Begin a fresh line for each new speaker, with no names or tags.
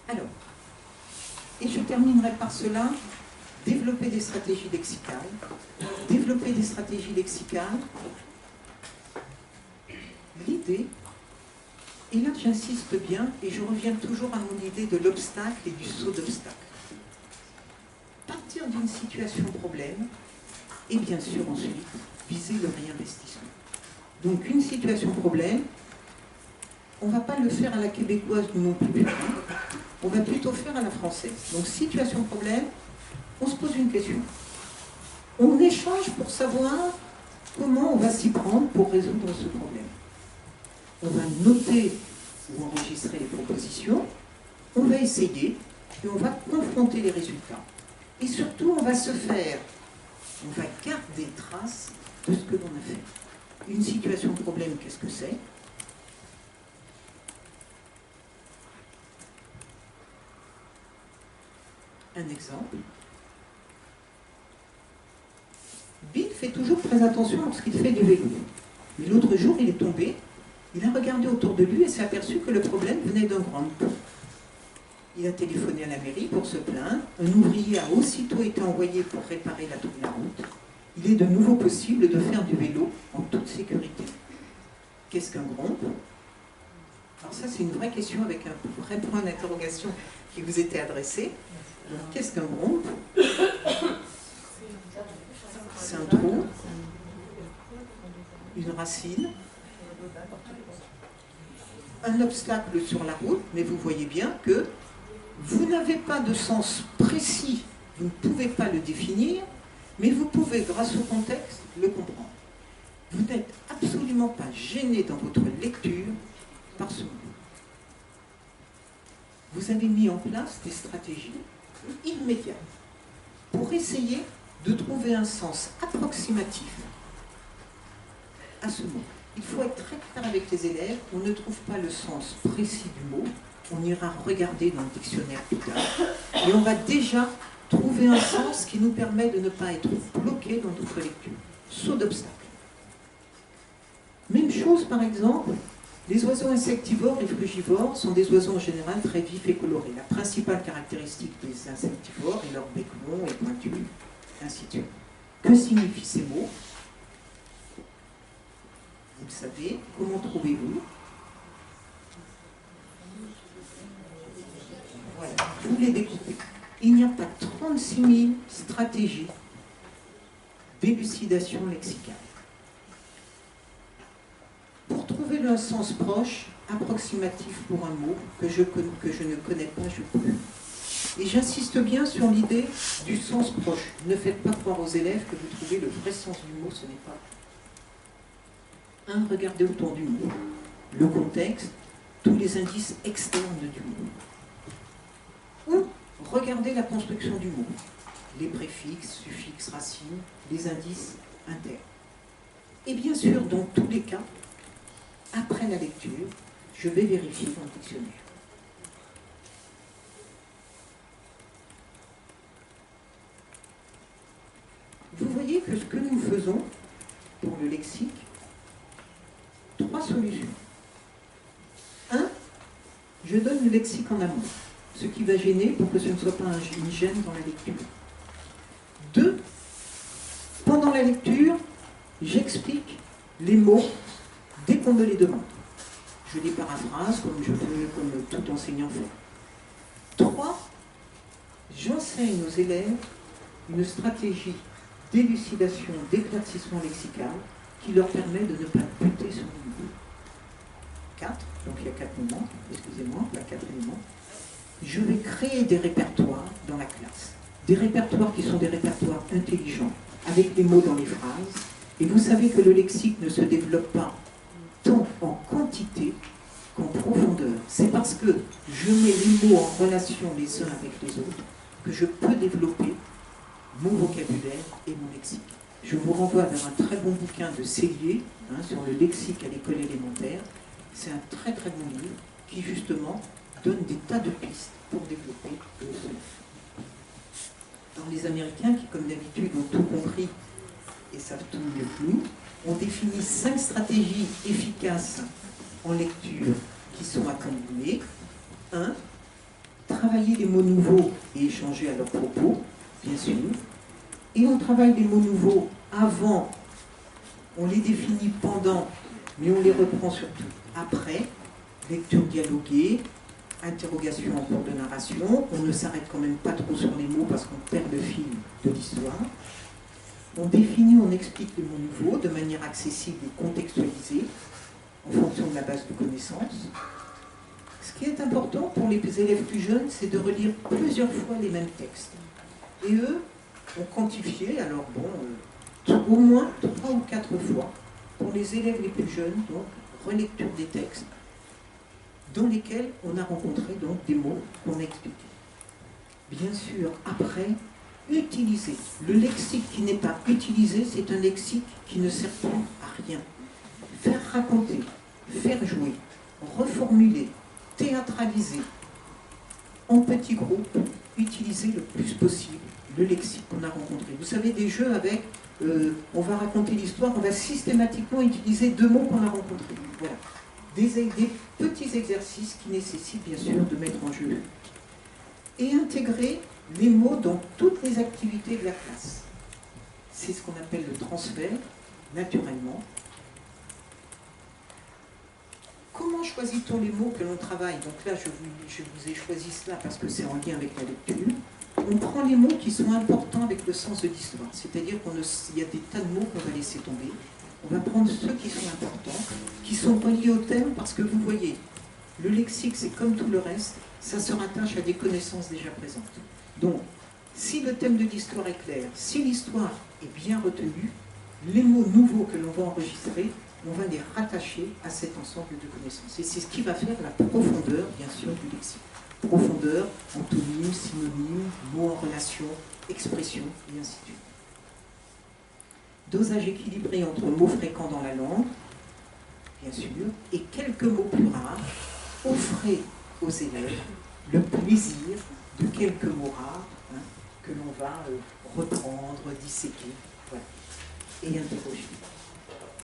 Alors, et je terminerai par cela, développer des stratégies lexicales. Développer des stratégies lexicales, l'idée, et là j'insiste bien, et je reviens toujours à mon idée de l'obstacle et du saut d'obstacle. Partir d'une situation problème, et bien sûr ensuite, viser le réinvestissement. Donc une situation problème, on ne va pas le faire à la québécoise non plus, on va plutôt faire à la française. Donc situation problème, on se pose une question. On échange pour savoir comment on va s'y prendre pour résoudre ce problème. On va noter ou enregistrer les propositions, on va essayer et on va confronter les résultats. Et surtout, on va garder trace de ce que l'on a fait. Une situation de problème, qu'est-ce que c'est? Un exemple. Bill fait toujours très attention lorsqu'il fait du vélo. Mais l'autre jour, il est tombé, il a regardé autour de lui et s'est aperçu que le problème venait d'un grand coup. Il a téléphoné à la mairie pour se plaindre. Un ouvrier a aussitôt été envoyé pour réparer la route. Il est de nouveau possible de faire du vélo en toute sécurité. Qu'est-ce qu'un gronde? Alors ça, c'est une vraie question avec un vrai point d'interrogation qui vous était adressé. Qu'est-ce qu'un gronde? C'est un trou, une racine, un obstacle sur la route, mais vous voyez bien que vous n'avez pas de sens précis, vous ne pouvez pas le définir, mais vous pouvez, grâce au contexte, le comprendre. Vous n'êtes absolument pas gêné dans votre lecture par ce mot. Vous avez mis en place des stratégies immédiates pour essayer de trouver un sens approximatif à ce mot. Il faut être très clair avec les élèves, on ne trouve pas le sens précis du mot, on ira regarder dans le dictionnaire plus tard, et on va déjà trouver un sens qui nous permet de ne pas être bloqué dans notre lecture. Saut d'obstacle. Même chose par exemple, les oiseaux insectivores et frugivores sont des oiseaux en général très vifs et colorés. La principale caractéristique des insectivores est leur bec long et pointu, ainsi de suite. Que signifient ces mots? Vous le savez. Comment trouvez-vous? Voilà, vous les découpez. Il n'y a pas 36 000 stratégies d'élucidation lexicale. Pour trouver un sens proche, approximatif pour un mot que je ne connais pas, je peux. Et j'insiste bien sur l'idée du sens proche. Ne faites pas croire aux élèves que vous trouvez le vrai sens du mot, ce n'est pas. Regardez autour du mot, le contexte, tous les indices externes du mot. Ou regardez la construction du mot, les préfixes, suffixes, racines, les indices internes. Et bien sûr, dans tous les cas, après la lecture, je vais vérifier dans le dictionnaire. Vous voyez que ce que nous faisons pour le lexique, 3 solutions. 1, je donne le lexique en amont, ce qui va gêner pour que ce ne soit pas une gêne dans la lecture. 2, pendant la lecture, j'explique les mots dès qu'on me les demande. Je les paraphrase comme tout enseignant fait. 3, j'enseigne aux élèves une stratégie d'élucidation, d'éclaircissement lexical qui leur permet de ne pas buter sur le niveau. 4, donc il y a 4 moments, excusez-moi, la 4e moment. Je vais créer des répertoires dans la classe. Des répertoires qui sont des répertoires intelligents, avec les mots dans les phrases. Et vous savez que le lexique ne se développe pas tant en quantité qu'en profondeur. C'est parce que je mets les mots en relation les uns avec les autres que je peux développer mon vocabulaire et mon lexique. Je vous renvoie vers un très bon bouquin de Cellier sur le lexique à l'école élémentaire. C'est un très très bon livre qui justement donne des tas de pistes pour développer le son. Alors les Américains qui comme d'habitude ont tout compris et savent tout mieux que nous, ont défini 5 stratégies efficaces en lecture qui sont à combiner. 1. travailler les mots nouveaux et échanger à leur propos, bien sûr. Et on travaille les mots nouveaux avant, on les définit pendant, mais on les reprend surtout après. Lecture dialoguée, interrogation en cours de narration. On ne s'arrête quand même pas trop sur les mots parce qu'on perd le fil de l'histoire. On définit, on explique les mots nouveaux de manière accessible et contextualisée en fonction de la base de connaissances. Ce qui est important pour les élèves plus jeunes, c'est de relire plusieurs fois les mêmes textes. Et eux ont quantifié, alors bon, au moins 3 ou 4 fois, pour les élèves les plus jeunes, donc relecture des textes, dans lesquels on a rencontré donc des mots qu'on a expliqués. Bien sûr, après, utiliser. Le lexique qui n'est pas utilisé, c'est un lexique qui ne sert plus à rien. Faire raconter, faire jouer, reformuler, théâtraliser, en petits groupes, utiliser le plus possible le lexique qu'on a rencontré. Vous savez, des jeux avec, on va raconter l'histoire, on va systématiquement utiliser 2 mots qu'on a rencontrés. Voilà. Des petits exercices qui nécessitent bien sûr de mettre en jeu. Et intégrer les mots dans toutes les activités de la classe. C'est ce qu'on appelle le transfert, naturellement. Comment choisit-on les mots que l'on travaille? Donc là, je vous ai choisi cela parce que c'est en lien avec la lecture. On prend les mots qui sont importants avec le sens de l'histoire. C'est-à-dire qu'il y a des tas de mots qu'on va laisser tomber. On va prendre ceux qui sont importants, qui sont reliés au thème, parce que vous voyez, le lexique, c'est comme tout le reste, ça se rattache à des connaissances déjà présentes. Donc, si le thème de l'histoire est clair, si l'histoire est bien retenue, les mots nouveaux que l'on va enregistrer, on va les rattacher à cet ensemble de connaissances. Et c'est ce qui va faire la profondeur, bien sûr, du lexique. Profondeur, antonyme, synonyme, mots en relation, expression, et ainsi de suite. Dosage équilibré entre mots fréquents dans la langue, bien sûr, et quelques mots plus rares, offrez aux élèves le plaisir de quelques mots rares que l'on va reprendre, disséquer, voilà, et interroger.